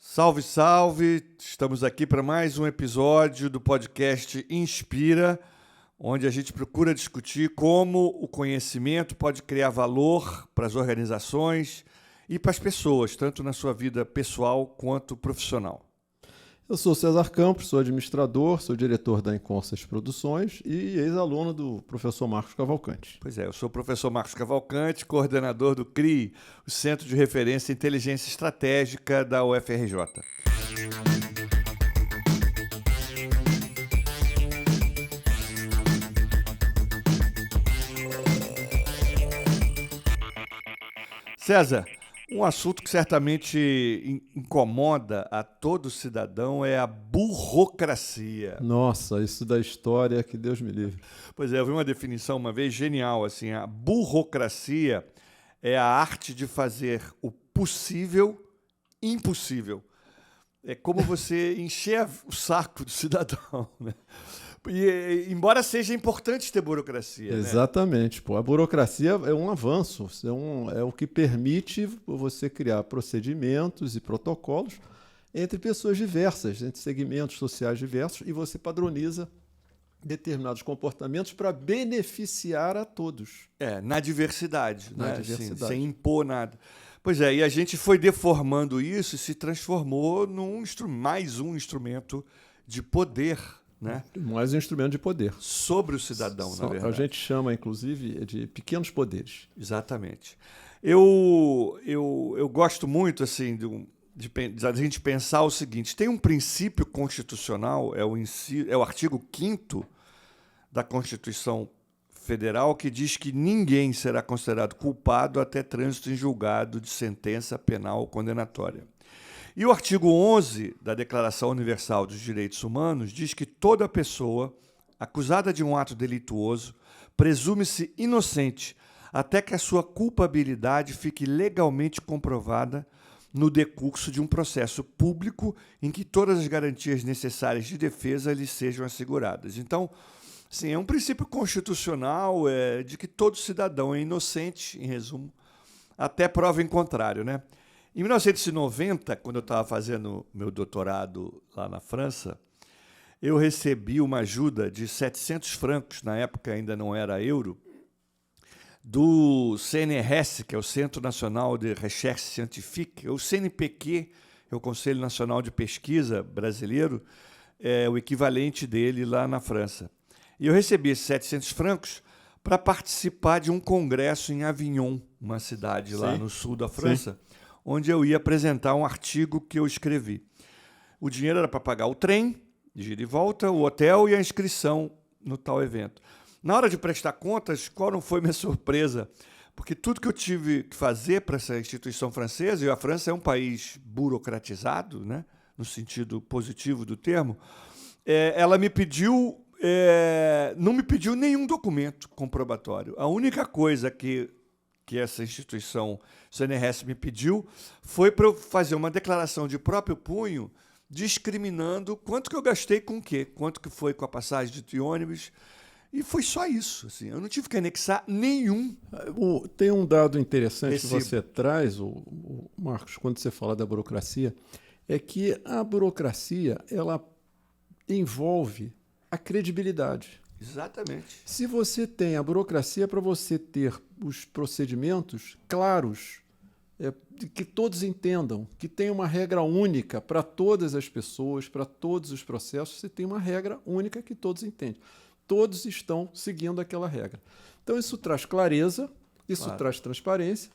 Salve, salve! Estamos aqui para mais um episódio do podcast Inspira, onde a gente procura discutir como o conhecimento pode criar valor para as organizações e para as pessoas, tanto na sua vida pessoal quanto profissional. Eu sou César Campos, sou administrador, sou diretor da Inconscious Produções e ex-aluno do professor Marcos Cavalcante. Pois é, eu sou o professor Marcos Cavalcante, coordenador do CRI, o Centro de Referência em Inteligência Estratégica da UFRJ. César, um assunto que certamente incomoda a todo cidadão é a burocracia. Nossa, isso da história, que Deus me livre. Pois é, eu vi uma definição uma vez genial, assim, a burocracia é a arte de fazer o possível impossível. É como você encher o saco do cidadão, né? E, embora seja importante ter burocracia. Exatamente. Né? Pô, a burocracia é um avanço, é o que permite você criar procedimentos e protocolos entre pessoas diversas, entre segmentos sociais diversos, e você padroniza determinados comportamentos para beneficiar a todos. Na diversidade, Na né? diversidade. Assim, sem impor nada. Pois é, e a gente foi deformando isso e se transformou num mais um instrumento de poder, né? Mais um instrumento de poder. Sobre o cidadão, na verdade. A gente chama, inclusive, de pequenos poderes. Exatamente. Eu gosto muito assim, de a gente pensar o seguinte: tem um princípio constitucional, é o artigo 5º da Constituição Federal, que diz que ninguém será considerado culpado até trânsito em julgado de sentença penal condenatória. E o artigo 11 da Declaração Universal dos Direitos Humanos diz que toda pessoa acusada de um ato delituoso presume-se inocente até que a sua culpabilidade fique legalmente comprovada no decurso de um processo público em que todas as garantias necessárias de defesa lhe sejam asseguradas. Então, sim, é um princípio constitucional de que todo cidadão é inocente, em resumo, até prova em contrário, né? Em 1990, quando eu estava fazendo meu doutorado lá na França, eu recebi uma ajuda de 700 francos, na época ainda não era euro, do CNRS, que é o Centro Nacional de Recherche Scientifique, o CNPq, é o Conselho Nacional de Pesquisa brasileiro, é o equivalente dele lá na França. E eu recebi esses 700 francos para participar de um congresso em Avignon, uma cidade lá no sul da França, onde eu ia apresentar um artigo que eu escrevi. O dinheiro era para pagar o trem, de ida e volta, o hotel e a inscrição no tal evento. Na hora de prestar contas, qual não foi minha surpresa? Porque tudo que eu tive que fazer para essa instituição francesa, e a França é um país burocratizado, né, no sentido positivo do termo, ela me pediu, não me pediu nenhum documento comprobatório. A única coisa que essa instituição CNRS me pediu foi para eu fazer uma declaração de próprio punho discriminando quanto que eu gastei com o quê, quanto que foi com a passagem de ônibus, e foi só isso. Assim, eu não tive que anexar nenhum. Tem um dado interessante recibo. Que você traz, Marcos, quando você fala da burocracia, é que a burocracia ela envolve a credibilidade. Exatamente. Se você tem a burocracia para você ter os procedimentos claros, que todos entendam, que tem uma regra única para todas as pessoas, para todos os processos, você tem uma regra única que todos entendem. Todos estão seguindo aquela regra. Então isso traz clareza, isso traz transparência,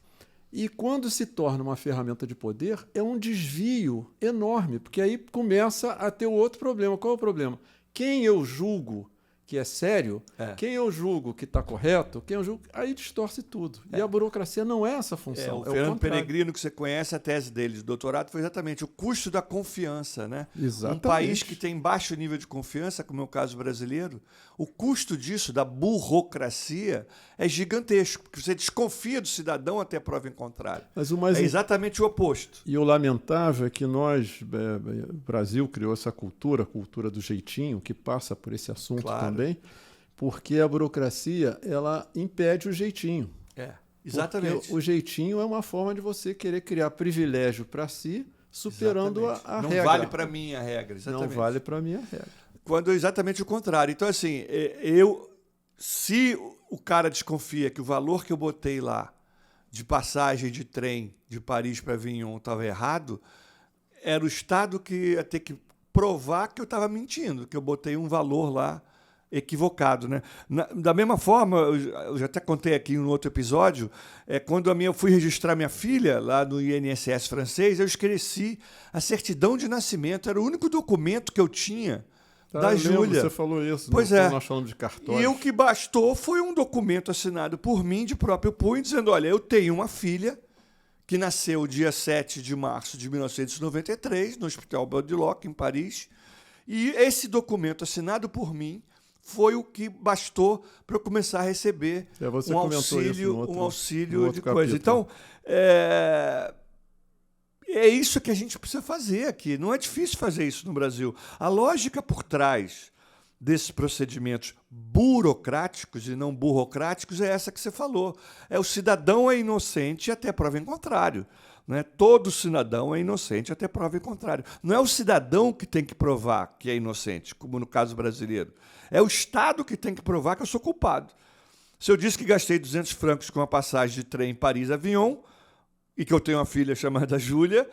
e quando se torna uma ferramenta de poder, é um desvio enorme, porque aí começa a ter o outro problema. Qual é o problema? Quem eu julgo que é sério, quem eu julgo que está correto, quem eu julgo, aí distorce tudo. E a burocracia não é essa função. O Fernando Peregrino, que você conhece, a tese dele de doutorado foi exatamente o custo da confiança, né? Exatamente. Um país que tem baixo nível de confiança, como é o caso brasileiro, o custo disso, da burocracia, é gigantesco, porque você desconfia do cidadão até prova em contrário. Mas é exatamente o oposto. E o lamentável é que nós, o Brasil criou essa cultura, a cultura do jeitinho, que passa por esse assunto também, porque a burocracia ela impede o jeitinho. Exatamente. Porque o jeitinho é uma forma de você querer criar privilégio para si, superando a regra. Não vale para mim a regra. Exatamente. Não vale para mim a regra. Quando é exatamente o contrário. Então, assim, se o cara desconfia que o valor que eu botei lá de passagem de trem de Paris para Avignon estava errado, era o Estado que ia ter que provar que eu estava mentindo, que eu botei um valor lá equivocado, né? Da mesma forma, eu já até contei aqui em um outro episódio, quando eu fui registrar minha filha lá no INSS francês, eu esqueci a certidão de nascimento, era o único documento que eu tinha da Júlia. Você falou isso, pois nós falamos de cartórios. E o que bastou foi um documento assinado por mim, de próprio punho, dizendo, olha, eu tenho uma filha que nasceu dia 7 de março de 1993, no Hospital Baudeloc, em Paris, e esse documento assinado por mim foi o que bastou para eu começar a receber um auxílio de coisa. Então, é isso que a gente precisa fazer aqui. Não é difícil fazer isso no Brasil. A lógica por trás desses procedimentos burocráticos e não burocráticos é essa que você falou. O cidadão é inocente até prova em contrário. Né? Todo cidadão é inocente até prova em contrário. Não é o cidadão que tem que provar que é inocente, como no caso brasileiro. É o Estado que tem que provar que eu sou culpado. Se eu disse que gastei 200 francos com uma passagem de trem Paris-Avignon e que eu tenho uma filha chamada Júlia,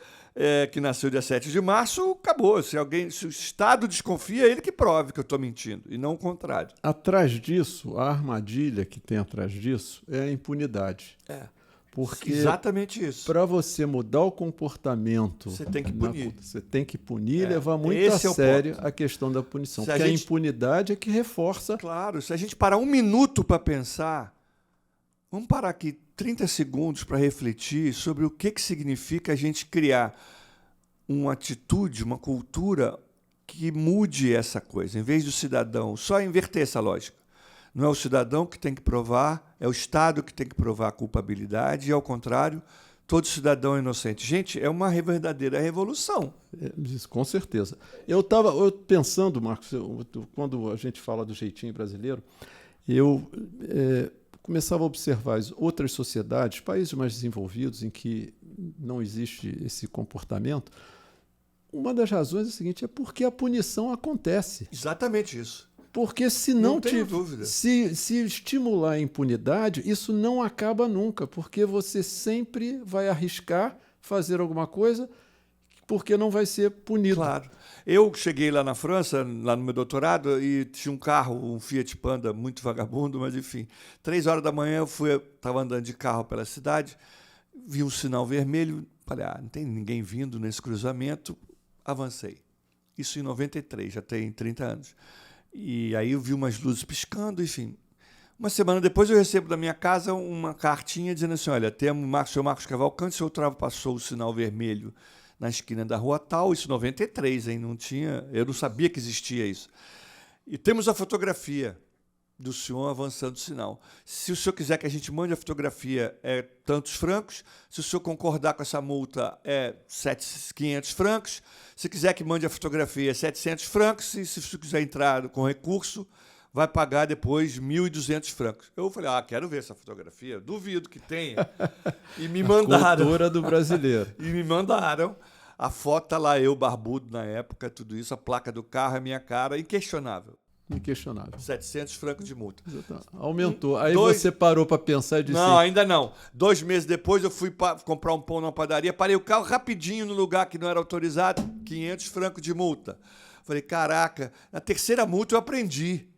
que nasceu dia 7 de março, acabou. Se o Estado desconfia, é ele que prove que eu estou mentindo, e não o contrário. Atrás disso, a armadilha que tem atrás disso é a impunidade. Porque exatamente isso. Para você mudar o comportamento, você tem que punir. Você tem que punir e levar muito a sério a questão da punição. Porque a impunidade é que reforça. Claro, se a gente parar um minuto para pensar, vamos parar aqui 30 segundos para refletir sobre o que significa a gente criar uma atitude, uma cultura que mude essa coisa. Em vez do cidadão, só inverter essa lógica. Não é o cidadão que tem que provar, é o Estado que tem que provar a culpabilidade, e, ao contrário, todo cidadão é inocente. Gente, é uma verdadeira revolução. Isso, com certeza. Eu estava pensando, Marcos, quando a gente fala do jeitinho brasileiro, eu começava a observar as outras sociedades, países mais desenvolvidos, em que não existe esse comportamento. Uma das razões é a seguinte, é porque a punição acontece. Exatamente isso. Porque se se estimular a impunidade, isso não acaba nunca, porque você sempre vai arriscar fazer alguma coisa porque não vai ser punido. Claro. Eu cheguei lá na França, lá no meu doutorado, e tinha um carro, um Fiat Panda, muito vagabundo, mas enfim. 3 horas da manhã eu estava andando de carro pela cidade, vi um sinal vermelho, falei, não tem ninguém vindo nesse cruzamento, avancei. Isso em 93, já tem 30 anos. E aí eu vi umas luzes piscando, enfim. Uma semana depois eu recebo da minha casa uma cartinha dizendo assim, olha, temos o seu Marcos Cavalcante, o senhor ultrapassou o sinal vermelho na esquina da rua tal, isso em 93, hein? Eu não sabia que existia isso. E temos a fotografia do senhor avançando o sinal. Se o senhor quiser que a gente mande a fotografia, é tantos francos. Se o senhor concordar com essa multa, é 500 francos. Se quiser que mande a fotografia, é 700 francos. E se o senhor quiser entrar com recurso, vai pagar depois 1.200 francos. Eu falei, quero ver essa fotografia. Duvido que tenha. E me mandaram. A cultura do brasileiro. E me mandaram. A foto tá lá, eu barbudo na época, tudo isso, a placa do carro, a minha cara, inquestionável. Inquestionável. 700 francos de multa. Aumentou. Aí você parou para pensar e disse... Não, ainda não. 2 meses depois eu fui comprar um pão numa padaria, parei o carro rapidinho no lugar que não era autorizado, 500 francos de multa. Falei, caraca, na terceira multa eu aprendi.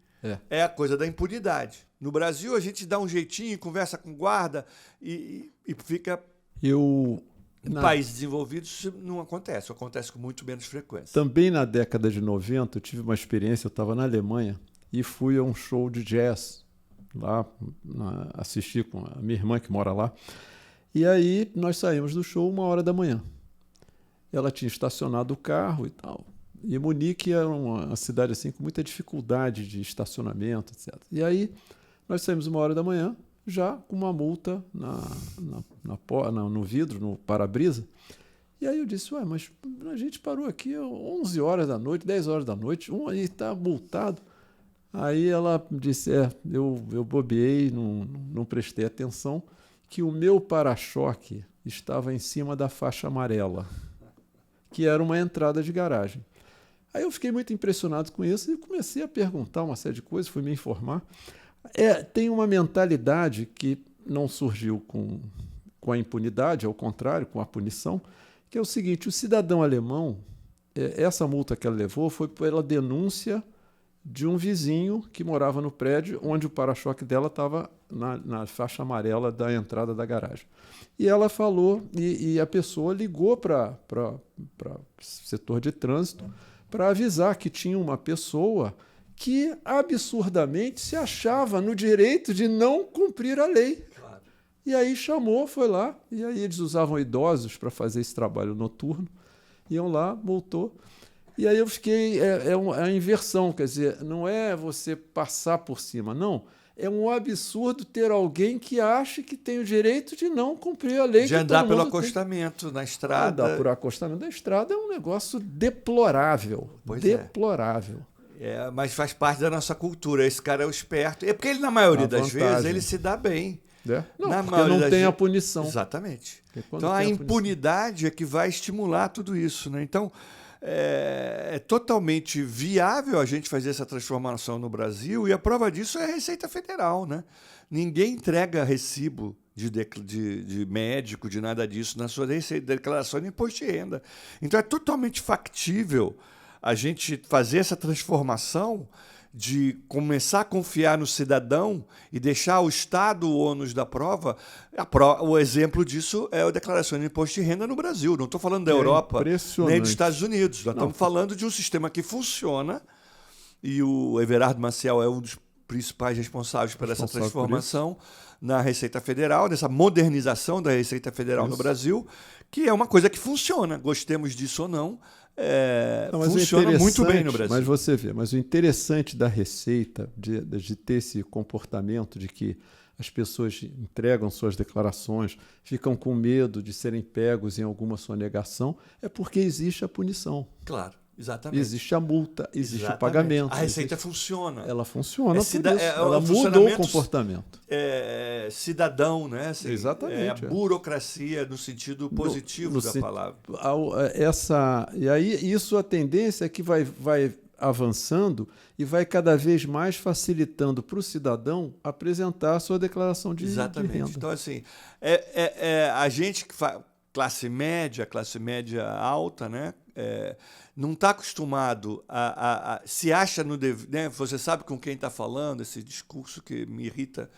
É a coisa da impunidade. No Brasil a gente dá um jeitinho, conversa com guarda e fica... Em países desenvolvidos isso não acontece, isso acontece com muito menos frequência. Também na década de 90 eu tive uma experiência, eu estava na Alemanha, e fui a um show de jazz lá, assisti com a minha irmã que mora lá. E aí nós saímos do show 1h da manhã. Ela tinha estacionado o carro e tal. E Munique é uma cidade assim com muita dificuldade de estacionamento, etc. E aí nós saímos 1h da manhã, já com uma multa no vidro, no para-brisa. E aí eu disse, ué, mas a gente parou aqui 11 horas da noite, 10 horas da noite, e está multado. Aí ela disse, eu bobeei, não prestei atenção, que o meu para-choque estava em cima da faixa amarela, que era uma entrada de garagem. Aí eu fiquei muito impressionado com isso e comecei a perguntar uma série de coisas, fui me informar. Tem uma mentalidade que não surgiu com a impunidade, ao contrário, com a punição, que é o seguinte, o cidadão alemão, essa multa que ela levou foi pela denúncia de um vizinho que morava no prédio onde o para-choque dela estava na faixa amarela da entrada da garagem. E ela falou, e a pessoa ligou para o setor de trânsito para avisar que tinha uma pessoa que absurdamente se achava no direito de não cumprir a lei. Claro. E aí chamou, foi lá, e aí eles usavam idosos para fazer esse trabalho noturno, iam lá, multou. E aí eu fiquei, a inversão, quer dizer, não é você passar por cima, não. É um absurdo ter alguém que acha que tem o direito de não cumprir a lei. De andar pelo acostamento na estrada. Andar por acostamento da estrada é um negócio deplorável. Pois deplorável. Mas faz parte da nossa cultura. Esse cara é o esperto. É porque ele, na maioria das vezes, ele se dá bem. Não, porque não tem a punição. Exatamente. Então, a impunidade é que vai estimular tudo isso, né? Então, é totalmente viável a gente fazer essa transformação no Brasil, e a prova disso é a Receita Federal, né? Ninguém entrega recibo de médico, de nada disso, na sua declaração de imposto de renda. Então, é totalmente factível a gente fazer essa transformação de começar a confiar no cidadão e deixar o Estado o ônus da prova. O exemplo disso é a declaração de imposto de renda no Brasil. Não estou falando da Europa nem dos Estados Unidos. Nós estamos falando de um sistema que funciona, e o Everardo Maciel é um dos principais responsáveis por essa transformação na Receita Federal, nessa modernização da Receita Federal no Brasil, que é uma coisa que funciona, gostemos disso ou não. Funciona muito bem no Brasil. Mas você vê, mas o interessante da Receita, de ter esse comportamento de que as pessoas entregam suas declarações, ficam com medo de serem pegos em alguma sonegação, é porque existe a punição. Claro, exatamente. Existe a multa, existe o pagamento. A Receita funciona. Ela funciona ela mudou o comportamento. Cidadão, né? Exatamente. A burocracia no sentido positivo da palavra. E aí, a tendência é que vai avançando e vai cada vez mais facilitando para o cidadão apresentar a sua declaração de renda. Então, assim, a gente que faz classe média alta, né? Não está acostumado se acha no dever, né? Você sabe com quem está falando, esse discurso que me irrita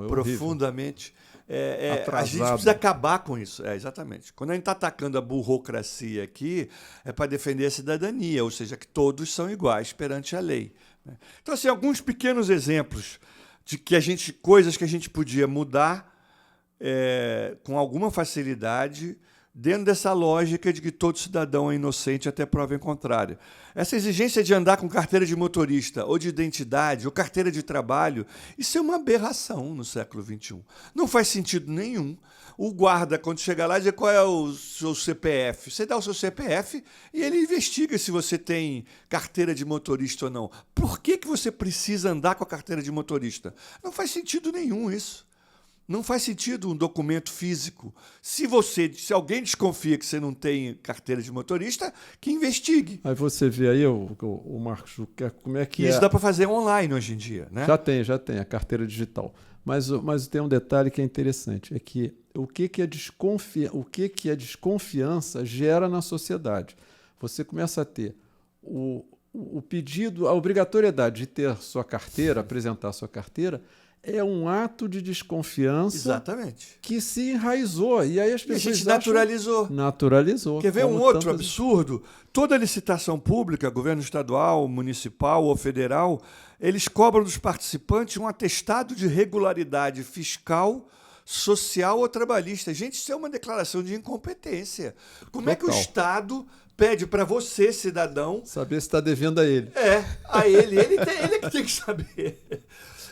profundamente. A gente precisa acabar com isso. Exatamente. Quando a gente está atacando a burocracia aqui, é para defender a cidadania, ou seja, que todos são iguais perante a lei. Né? Então, assim, alguns pequenos exemplos de coisas que a gente podia mudar com alguma facilidade, dentro dessa lógica de que todo cidadão é inocente até prova em contrário. Essa exigência de andar com carteira de motorista, ou de identidade, ou carteira de trabalho, isso é uma aberração no século XXI. Não faz sentido nenhum. O guarda, quando chega lá, diz qual é o seu CPF. Você dá o seu CPF e ele investiga se você tem carteira de motorista ou não. Por que você precisa andar com a carteira de motorista? Não faz sentido nenhum isso. Não faz sentido um documento físico. Se alguém desconfia que você não tem carteira de motorista, que investigue. Aí você vê aí, o Marcos, como é que isso dá para fazer online hoje em dia, né? Já tem a carteira digital. Mas tem um detalhe que é interessante, é que o que a desconfiança gera na sociedade. Você começa a ter o pedido, a obrigatoriedade de ter sua carteira, apresentar sua carteira, é um ato de desconfiança Exatamente. que se enraizou. E aí as E a pessoas gente naturalizou. Naturalizou. Quer ver um como outro tantas- absurdo? Toda licitação pública, governo estadual, municipal ou federal, eles cobram dos participantes um atestado de regularidade fiscal, social ou trabalhista. Gente, isso é uma declaração de incompetência. Como é que o Total. Estado pede para você, cidadão, Saber se está devendo a ele. a ele é que tem que saber.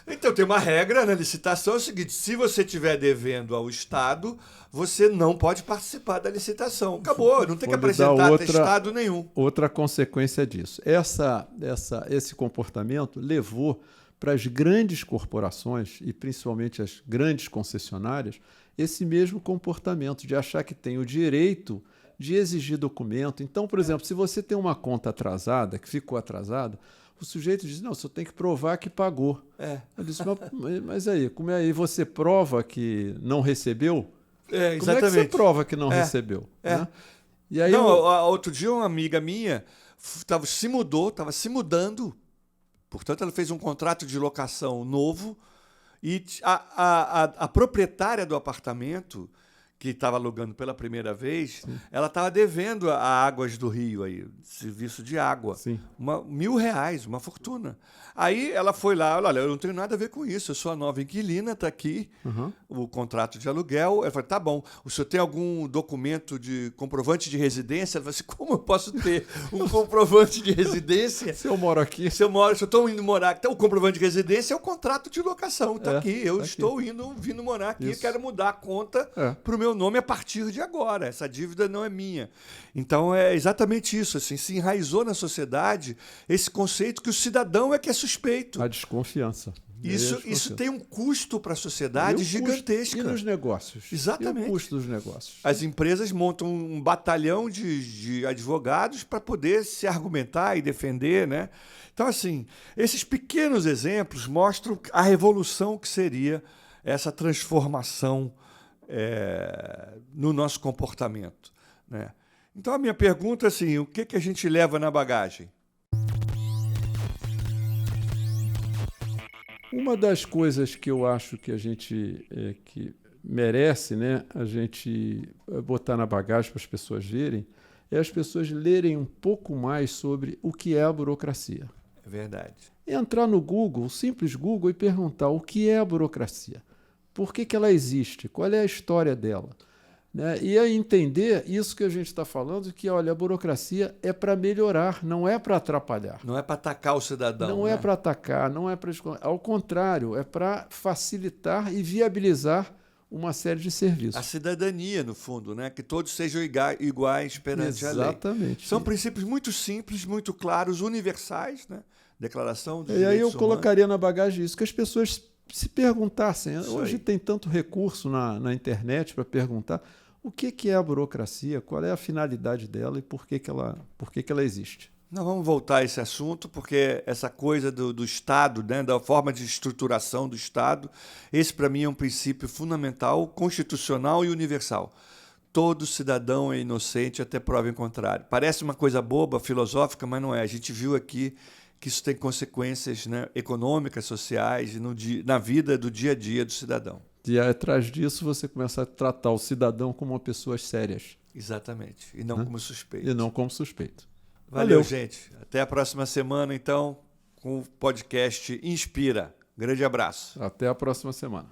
Então tem uma regra na licitação, é o seguinte, se você estiver devendo ao Estado, você não pode participar da licitação. Acabou, não tem que Vou lhe dar apresentar atestado nenhum. Outra consequência disso. Esse comportamento levou para as grandes corporações, e principalmente as grandes concessionárias, esse mesmo comportamento de achar que tem o direito de exigir documento. Então, por exemplo, se você tem uma conta atrasada, que ficou atrasada, o sujeito diz, não, você tem que provar que pagou. Eu disse, mas aí, como é aí você prova que não recebeu? Exatamente. Como é que você prova que não recebeu? Né? E aí Não, outro dia uma amiga minha estava se mudando, portanto ela fez um contrato de locação novo e a proprietária do apartamento, que estava alugando pela primeira vez, ela estava devendo a Águas do Rio, aí, serviço de água. Sim. R$1.000, uma fortuna. Aí ela foi lá, olha, eu não tenho nada a ver com isso, eu sou a nova inquilina, está aqui o contrato de aluguel. Ela falou, tá bom, o senhor tem algum documento de comprovante de residência? Ela falou assim, como eu posso ter um comprovante de residência? Se eu moro aqui... Se eu estou indo morar... Então, o comprovante de residência é o contrato de locação, está aqui. Eu tá estou vindo morar aqui, Isso. quero mudar a conta para o meu nome a partir de agora. Essa dívida não é minha. Então, é exatamente isso. Assim, se enraizou na sociedade esse conceito que o cidadão é que é suspeito. A desconfiança. Isso tem um custo para a sociedade gigantesco. E nos negócios? Exatamente. E o custo dos negócios? As empresas montam um batalhão de advogados para poder se argumentar e defender, né? Então, assim, esses pequenos exemplos mostram a revolução que seria essa transformação no nosso comportamento, né? Então, a minha pergunta é assim, o que a gente leva na bagagem? Uma das coisas que eu acho que a gente que merece, né, a gente botar na bagagem para as pessoas verem, é as pessoas lerem um pouco mais sobre o que é a burocracia. É verdade. Entrar no Google, simples Google, e perguntar o que é a burocracia. Por que ela existe? Qual é a história dela? Né? E aí entender isso que a gente está falando, que olha, a burocracia é para melhorar, não é para atrapalhar. Não é para atacar o cidadão. Não é para atacar, não é para... Ao contrário, é para facilitar e viabilizar uma série de serviços. A cidadania, no fundo, né? Que todos sejam iguais perante a lei. Exatamente. São princípios muito simples, muito claros, universais, né? Declaração dos E aí eu Direitos colocaria na bagagem isso, que as pessoas se perguntassem. Isso Hoje aí. tem tanto recurso na internet para perguntar o que é a burocracia, qual é a finalidade dela e por que ela existe. Não, vamos voltar a esse assunto, porque essa coisa do Estado, né, da forma de estruturação do Estado, esse para mim é um princípio fundamental, constitucional e universal. Todo cidadão é inocente até prova em contrário. Parece uma coisa boba, filosófica, mas não é. A gente viu aqui que isso tem consequências, né, econômicas, sociais, na vida do dia a dia do cidadão. E atrás disso você começa a tratar o cidadão como uma pessoa séria. Exatamente. E não como suspeito. E não como suspeito. Valeu, gente. Até a próxima semana, então, com o podcast Inspira. Grande abraço. Até a próxima semana.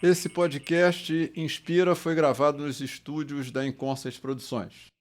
Esse podcast Inspira foi gravado nos estúdios da Inconscious Produções.